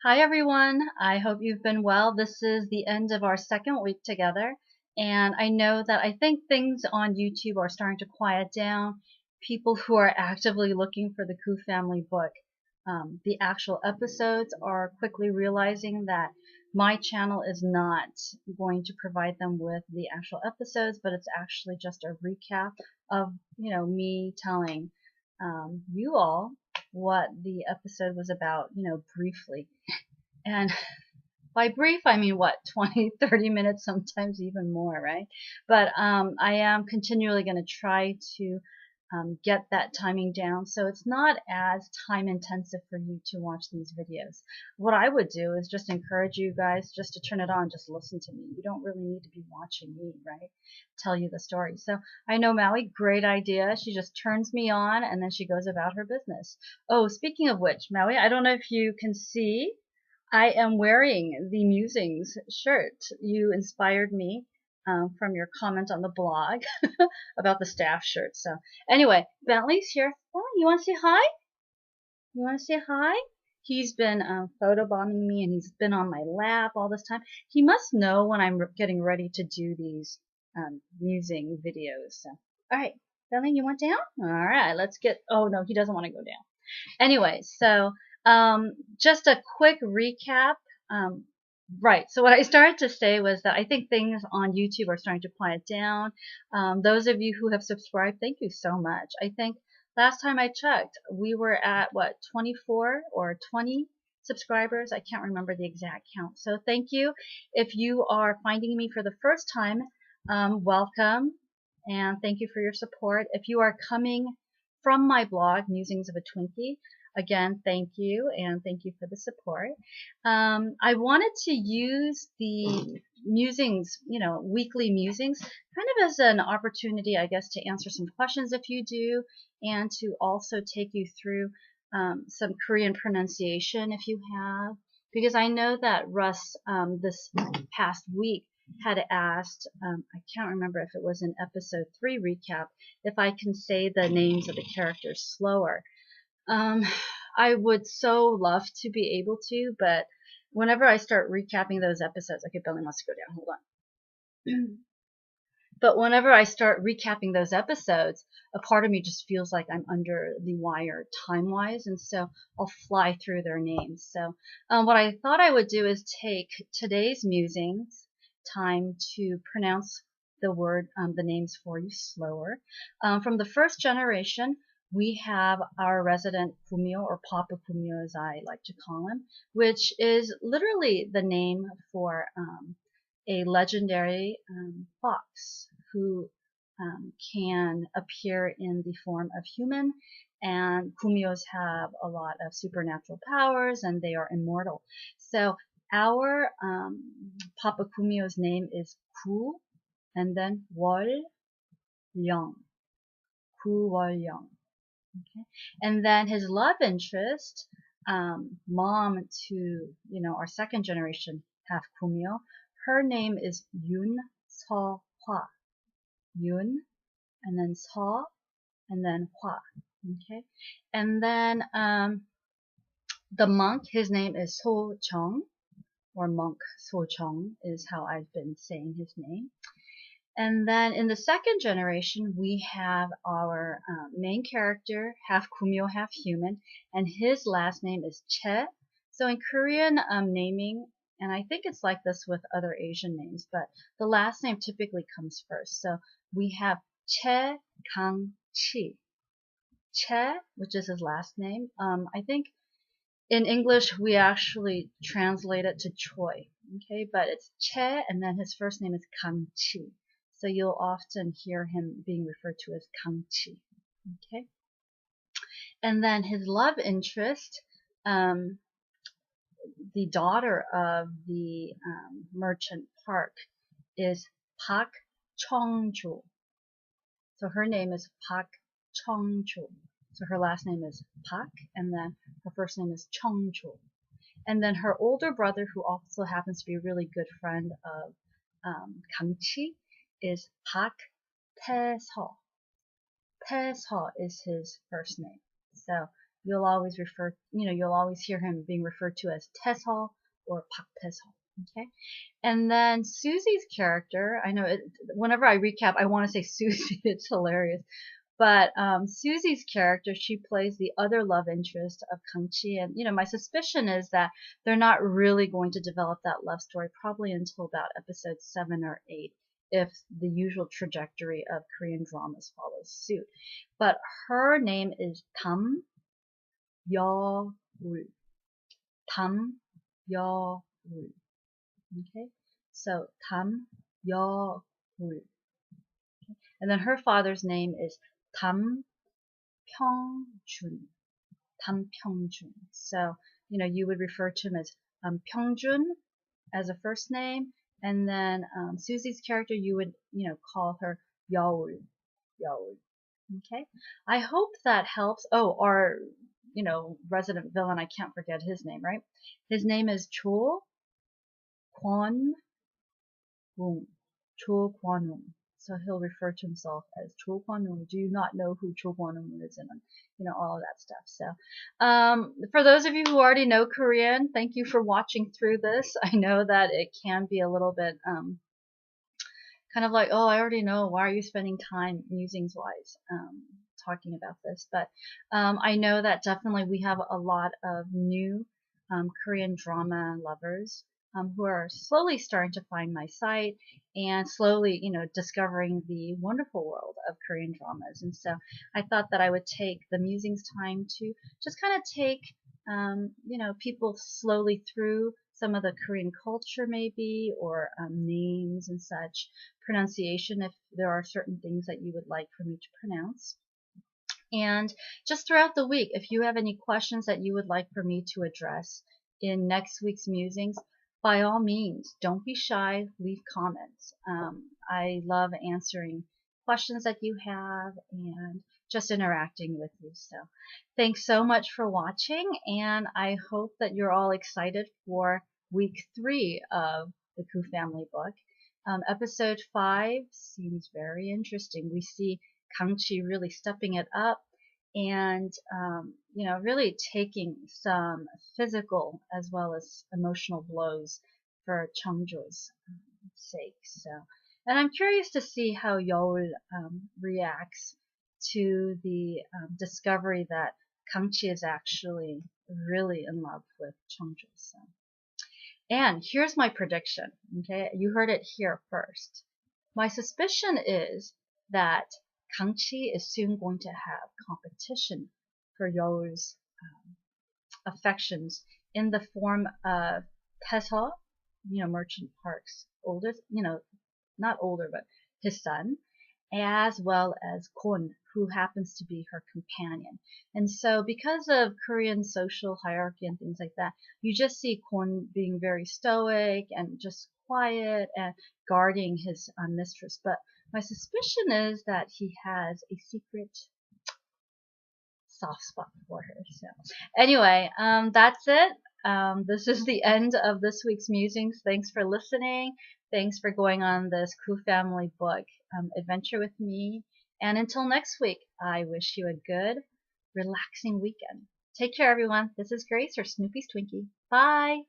Hi everyone, I hope you've been well. This is the end of our second week together, and I know that I think things on YouTube are starting to quiet down. People who are actively looking for the Koo family book, the actual episodes are quickly realizing that my channel is not going to provide them with the actual episodes, but it's actually just a recap of, me telling you all what the episode was about, briefly. And by brief, I mean what, 20, 30 minutes, sometimes even more, right? But I am continually going to try to get that timing down so it's not as time intensive for you to watch these videos. What I would do is just encourage you guys just to turn it on, just listen to me. You don't really need to be watching me, right? Tell you the story. So I know Maui, great idea. She just turns me on and then she goes about her business. Oh, speaking of which, Maui, I don't know if you can see, I am wearing the Musings shirt. You inspired me from your comment on the blog about the staff shirt. So anyway, Bentley's here. Oh, you want to say hi? You want to say hi? He's been photobombing me and he's been on my lap all this time. He must know when I'm getting ready to do these musing videos. So, all right, Bentley, you want down? All right, let's get. Oh no, he doesn't want to go down. Anyway, so just a quick recap. Um, right, so what I started to say was that I think things on YouTube are starting to quiet down. Those of you who have subscribed, thank you so much. I think last time I checked, we were at what, 24 or 20 subscribers? I can't remember the exact count. So thank you. If you are finding me for the first time, welcome and thank you for your support. If you are coming from my blog, Musings of a Twinkie, again, thank you, and thank you for the support. I wanted to use the musings, weekly musings, kind of as an opportunity, I guess, to answer some questions if you do, and to also take you through some Korean pronunciation if you have, because I know that Russ this past week had asked, I can't remember if it was in episode 3 recap, if I can say the names of the characters slower. I would so love to be able to, but whenever I start recapping those episodes, okay, Billy wants to go down, hold on. But whenever I start recapping those episodes, a part of me just feels like I'm under the wire time-wise, and so I'll fly through their names. So what I thought I would do is take today's musings time to pronounce the word, the names for you slower. From the first generation, we have our resident Fumio, or Papa Fumio as I like to call him, which is literally the name for a legendary fox who can appear in the form of human, and Kumios have a lot of supernatural powers and they are immortal. So our Papa Kumio's name is Ku, and then Wol Young. Ku Wol Young. Okay. And then his love interest, mom to, our second generation half Kumio, her name is Yoon So Hwa. Yoon, and then So, and then Hwa. Okay. And then the monk, his name is So Chung, or monk So Chung is how I've been saying his name. And then in the second generation, we have our main character, half Kumyo, half human, and his last name is Che. So in Korean naming, and I think it's like this with other Asian names, but the last name typically comes first. So we have Che Kang-chi. Che, which is his last name. I think in English we actually translate it to Choi. Okay, but it's Che, and then his first name is Kang-chi. So you'll often hear him being referred to as Kang-chi. Okay, and then his love interest, the daughter of the merchant Park, is Park Chung-ju. So her name is Park Chung-ju. So her last name is Park, and then her first name is Chung-ju. And then her older brother, who also happens to be a really good friend of Kang-chi, is Park Tae-seo. Tae-seo is his first name. So you'll always you'll always hear him being referred to as Taeseo or Pak Taeseo. Okay. And then Susie's character, I know whenever I recap, I want to say Susie. It's hilarious. But Susie's character, she plays the other love interest of Kang-chi, and my suspicion is that they're not really going to develop that love story probably until about episode 7 or 8, if the usual trajectory of Korean dramas follows suit. But her name is Tam Yo-ul. Tam Yo-ul. Okay, so Tam Yo-ul. And then her father's name is Tam Pyeongjun. Tam Pyeongjun. So, you would refer to him as Pyeongjun as a first name, and then Susie's character, you would, call her Yeol. Yeol. Okay? I hope that helps. Oh, our, resident villain, I can't forget his name, right? His name is Cho Kwon-woong. Cho Kwon-woong. So he'll refer to himself as Cho Kwon-woong. Do you not know who Cho Kwon-woong is, and all of that stuff. So for those of you who already know Korean, thank you for watching through this. I know that it can be a little bit kind of like, oh, I already know. Why are you spending time musings wise talking about this? But I know that definitely we have a lot of new Korean drama lovers who are slowly starting to find my site and slowly, discovering the wonderful world of Korean dramas. And so I thought that I would take the musings time to just kind of take, people slowly through some of the Korean culture maybe, or names and such, pronunciation if there are certain things that you would like for me to pronounce. And just throughout the week, if you have any questions that you would like for me to address in next week's musings, by all means, don't be shy, leave comments. I love answering questions that you have and just interacting with you. So thanks so much for watching, and I hope that you're all excited for week 3 of the Koo family book. Episode 5 seems very interesting. We see Kang-chi really stepping it up and, really taking some physical as well as emotional blows for Chungjo's sake. So, and I'm curious to see how Yeol reacts to the discovery that Kang-chi is actually really in love with Chungjo. So. And here's my prediction, okay? You heard it here first. My suspicion is that Kang-chi is soon going to have competition for Yeol's affections in the form of Taeseo, Merchant Park's oldest, not older, but his son, as well as Kwon, who happens to be her companion. And so because of Korean social hierarchy and things like that, you just see Kwon being very stoic and just quiet and guarding his mistress. But my suspicion is that he has a secret soft spot for her. So anyway, that's it. This is the end of this week's musings. Thanks for listening. Thanks for going on this Koo family book adventure with me. And until next week, I wish you a good, relaxing weekend. Take care, everyone. This is Grace, or Snoopy's Twinkie. Bye.